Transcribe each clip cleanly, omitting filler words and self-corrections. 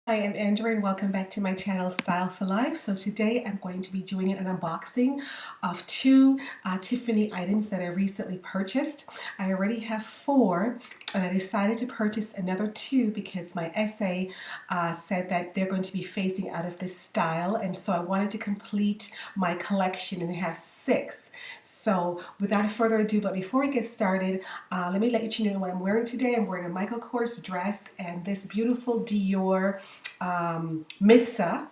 Hi, I'm Andrew and welcome back to my channel Style for Life. So today I'm going to be doing an unboxing of two Tiffany items that I recently purchased. I already have four and I decided to purchase another two because my essay said that they're going to be phasing out of this style, and so I wanted to complete my collection and have six. So without further ado, but before we get started, let me let you know what I'm wearing today. I'm wearing a Michael Kors dress and this beautiful Dior Missa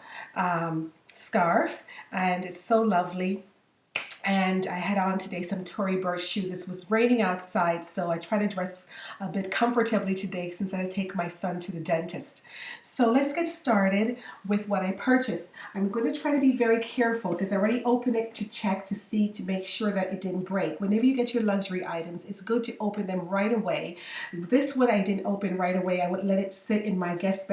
scarf, and it's so lovely. And I had on today some Tory Burch shoes. It was raining outside, so I try to dress a bit comfortably today since I take my son to the dentist. So let's get started with what I purchased. I'm going to try to be very careful because I already opened it to check to see, to make sure that it didn't break. Whenever you get your luxury items, it's good to open them right away. This one I didn't open right away. I would let it sit in my guest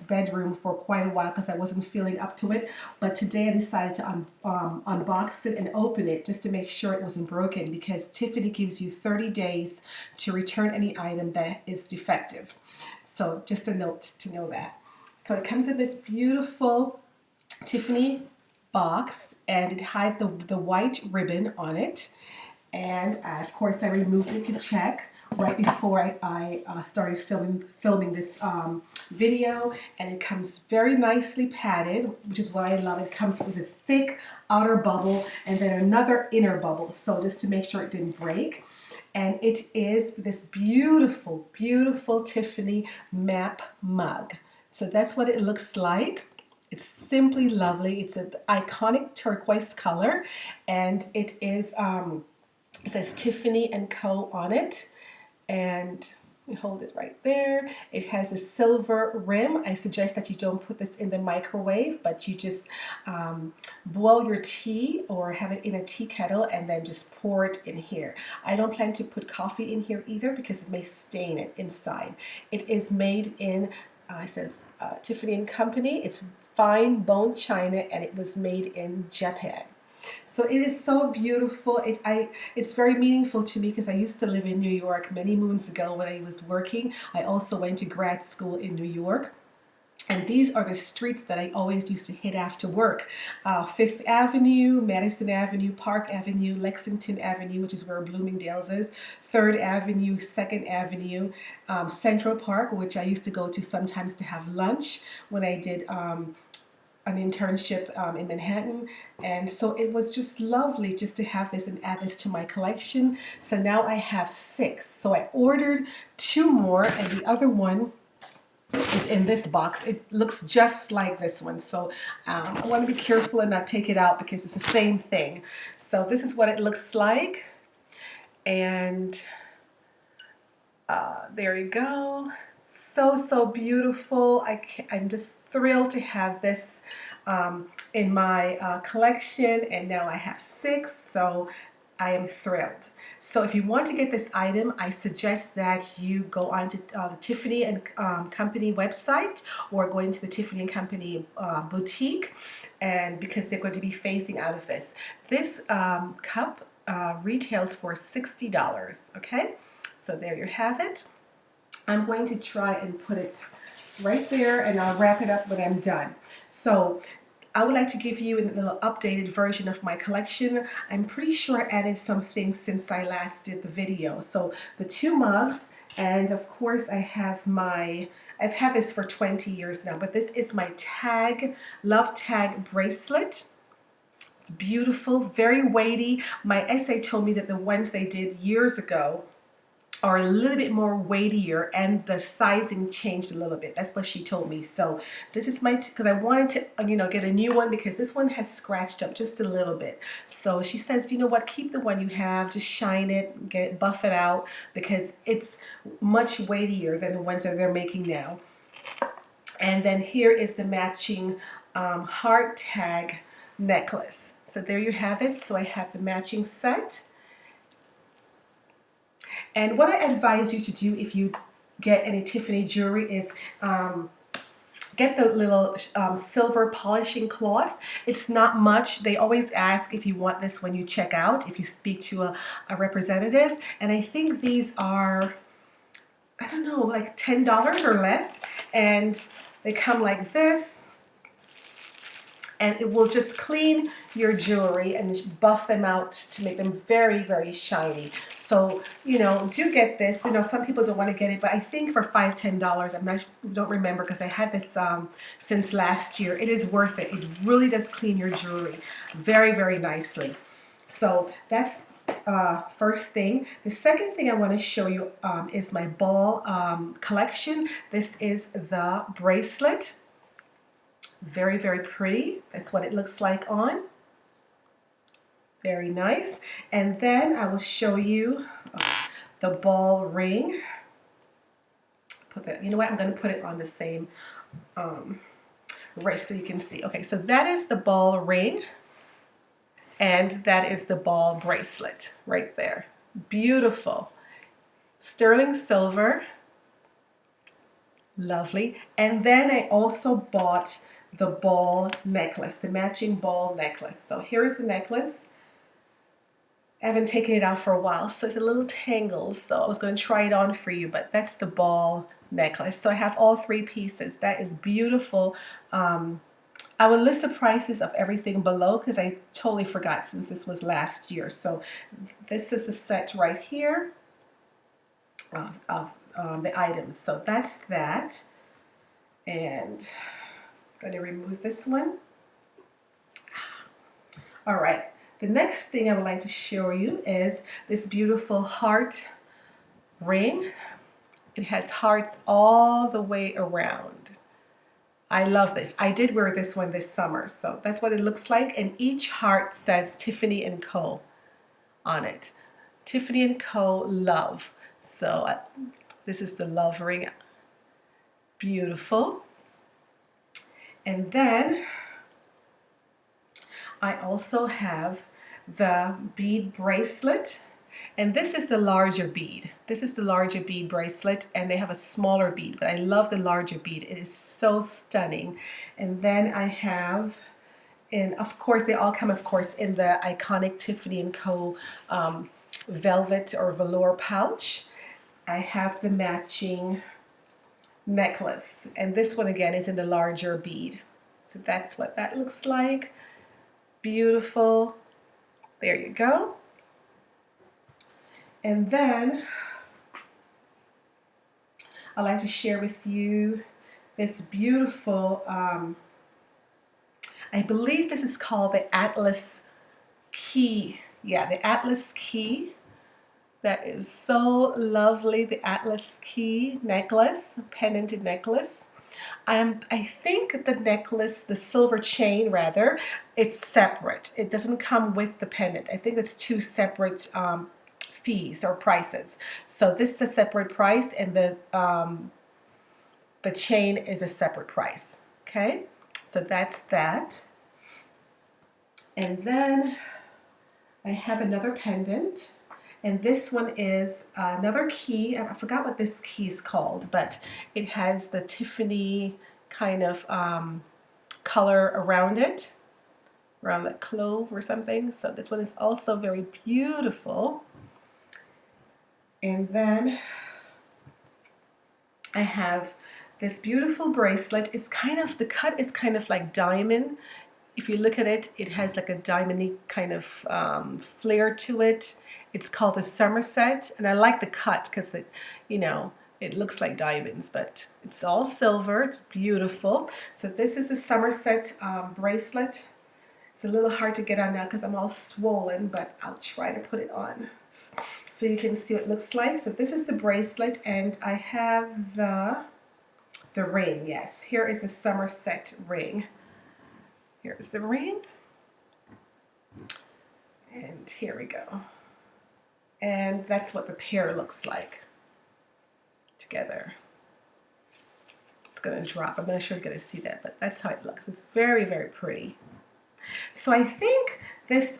bedroom for quite a while because I wasn't feeling up to it. But today I decided to unbox it and open it just to make sure it wasn't broken, because Tiffany gives you 30 days to return any item that is defective. So just a note to know that. So it comes in this beautiful Tiffany box, and it had the white ribbon on it. And of course I removed it to check right before I started filming this video, and it comes very nicely padded, which is what I love. It comes with a thick outer bubble and then another inner bubble, so just to make sure it didn't break. And it is this beautiful, beautiful Tiffany map mug. So that's what it looks like. It's simply lovely. It's an iconic turquoise color, and it says Tiffany and Co on it, and we hold it right there. It has a silver rim. I suggest that you don't put this in the microwave, but you just boil your tea or have it in a tea kettle and then just pour it in here. I don't plan to put coffee in here either because it may stain it inside. It is made in, it says Tiffany and Company. It's fine bone china, and it was made in Japan. So it is so beautiful. It's very meaningful to me because I used to live in New York many moons ago when I was working. I also went to grad school in New York. And these are the streets that I always used to hit after work. Fifth Avenue, Madison Avenue, Park Avenue, Lexington Avenue, which is where Bloomingdale's is, Third Avenue, Second Avenue, Central Park, which I used to go to sometimes to have lunch when I did an internship in Manhattan. And so it was just lovely just to have this and add this to my collection. So now I have six. So I ordered two more, and the other one is in this box. It looks just like this one, so I want to be careful and not take it out because it's the same thing. So this is what it looks like, and there you go. So beautiful. I'm just thrilled to have this in my collection, and now I have six, so I am thrilled. So if you want to get this item, I suggest that you go on to the Tiffany and Company website, or go into the Tiffany and Company boutique, and because they're going to be phasing out of this. This cup retails for $60, okay? So there you have it. I'm going to try and put it right there, and I'll wrap it up when I'm done. So I would like to give you a little updated version of my collection. I'm pretty sure I added some things since I last did the video. So the two mugs, and of course I have I've had this for 20 years now, but this is my love tag bracelet. It's beautiful, very weighty. My essay told me that the ones they did years ago are a little bit more weightier, and the sizing changed a little bit. That's what she told me. So this is because I wanted to get a new one because this one has scratched up just a little bit. So she says, you know what, keep the one you have, just shine it, get it, buff it out, because it's much weightier than the ones that they're making now. And then here is the matching heart tag necklace. So there you have it. So I have the matching set. And what I advise you to do if you get any Tiffany jewelry is get the little silver polishing cloth. It's not much. They always ask if you want this when you check out, if you speak to a representative. And I think these are, I don't know, like $10 or less. And They come like this, and it will just clean your jewelry and buff them out to make them very, very shiny. So, you know, do get this. You know, some people don't want to get it, but I think for $5, $10, don't remember because I had this since last year. It is worth it. It really does clean your jewelry very, very nicely. So that's first thing. The second thing I want to show you is my ball collection. This is the bracelet. Very, very pretty. That's what it looks like on. Very nice. And then I will show you the ball ring. Put that, you know what, I'm going to put it on the same wrist so you can see. Okay, so that is the ball ring, and that is the ball bracelet right there. Beautiful. Sterling silver. Lovely. And then I also bought the ball necklace, the matching ball necklace. So here's the necklace. I haven't taken it out for a while, so it's a little tangled, so I was going to try it on for you, but that's the ball necklace. So I have all three pieces. That is beautiful. I will list the prices of everything below because I totally forgot since this was last year. So this is the set right here of the items. So that's that. And I'm going to remove this one. All right. The next thing I would like to show you is this beautiful heart ring. It has hearts all the way around. I love this. I did wear this one this summer, so that's what it looks like. And each heart says Tiffany and Co on it. Tiffany and Co love. So this is the love ring. Beautiful. And then I also have the bead bracelet, and this is the larger bead. This is the larger bead bracelet, and they have a smaller bead, but I love the larger bead. It is so stunning. And then I have, and of course they all come, of course, in the iconic Tiffany and Co velvet or velour pouch. I have the matching necklace, and this one again is in the larger bead. So that's what that looks like. Beautiful. There you go. And then I'd like to share with you this beautiful, I believe this is called the Atlas key. Yeah, the Atlas key. That is so lovely. The Atlas key necklace, pendented necklace. I think the necklace, the silver chain rather, it's separate. It doesn't come with the pendant. I think it's two separate fees or prices. So this is a separate price, and the chain is a separate price. Okay, so that's that. And then I have another pendant. And this one is another key. I forgot what this key is called, but it has the Tiffany kind of color around it, around the clove or something. So this one is also very beautiful. And then I have this beautiful bracelet. It's kind of, the cut is kind of like diamond. If you look at it, it has like a diamondy kind of flair to it. It's called the Somerset, and I like the cut because it, you know, it looks like diamonds, but it's all silver. It's beautiful. So this is a Somerset bracelet. It's a little hard to get on now because I'm all swollen, but I'll try to put it on so you can see what it looks like. So this is the bracelet, and I have the ring. Yes, here is the Somerset ring. Here's the ring, and here we go. And that's what the pair looks like together. It's going to drop. I'm not sure you're going to see that, but that's how it looks. It's very, very pretty. So I think these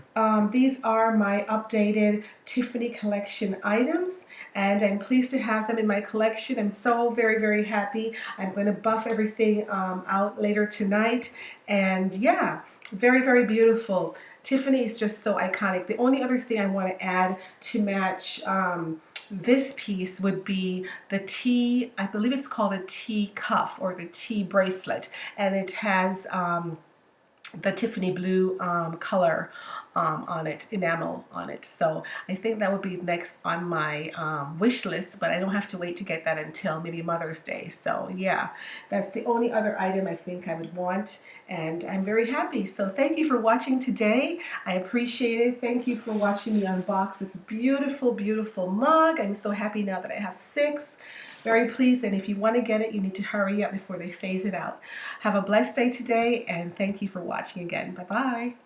are my updated Tiffany collection items, and I'm pleased to have them in my collection. I'm so very, very happy. I'm going to buff everything out later tonight, and yeah, very, very beautiful. Tiffany is just so iconic. The only other thing I want to add to match this piece would be the T, I believe it's called a T cuff or the T bracelet, and it has the Tiffany blue color on it, enamel on it. So I think that would be next on my wish list, but I don't have to wait to get that until maybe Mother's Day. So yeah, that's the only other item I think I would want, and I'm very happy. So thank you for watching today. I appreciate it. Thank you for watching me unbox this beautiful, beautiful mug. I'm so happy now that I have 6. Very pleased, and if you want to get it, you need to hurry up before they phase it out. Have a blessed day today, and thank you for watching again. Bye-bye.